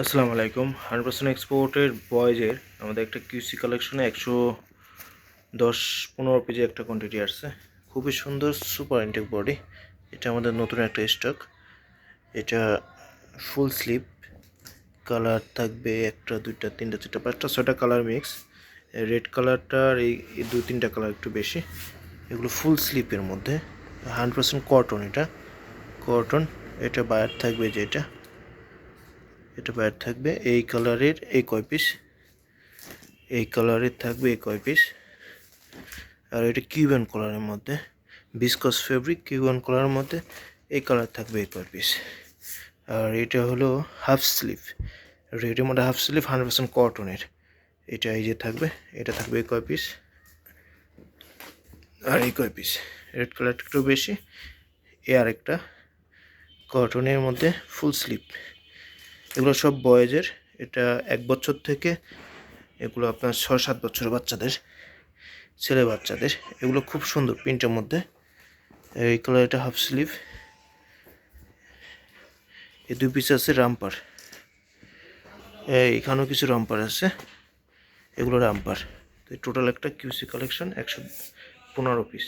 আসসালামু আলাইকুম। 100% এক্সপোর্টের বয়েজের আমাদের একটা কিউসি কালেকশনে 110-15 পেজে একটা কোয়ান্টিটি আসছে। খুবই সুন্দর সুপার ইনটেক বডি। এটা আমাদের নতুন একটা স্টক। এটা ফুল স্লিপ, কালার থাকবে একটা, দুইটা, তিনটা, চারটা, পাঁচটা, ছয়টা কালার মিক্স। রেড কালারটার এই দুই তিনটা কালার একটু বেশি। এগুলো ফুল স্লিপের মধ্যে 100% কটন। এটা কটন। এটা বায়ার থাকবে যেটা, এটা বাইরে থাকবে এই কালারের এই কয় পিস, এই কালারের থাকবে এই কয় পিস। আর এটা কিউবান কালারের মধ্যে, বিসকস ফেব্রিক কিউবান কালারের মধ্যে এই কালার থাকবে এই কয় পিস। আর এটা হলো হাফ স্লিভ, রেডের মধ্যে হাফ স্লিভ 100% কটনের। এটা এই যে থাকবে, এটা থাকবে এই কয় পিস আর এই কয় পিস। রেড কালারটা একটু বেশি। এ আরেকটা কটনের মধ্যে ফুল স্লিভ। এগুলো সব বয়েজের। এটা 1 বছর থেকে এগুলো আপনার 6-7 বছরের বাচ্চাদের, ছেলে বাচ্চাদের। এগুলো খুব সুন্দর প্রিন্টের মধ্যে। এই কালার, এটা হাফ স্লিভ। এই দুই পিস আছে রামপার, এইখানেও কিছু রামপার আছে, এগুলো রামপার। তো টোটাল একটা কিউসি কালেকশন 115 পিস।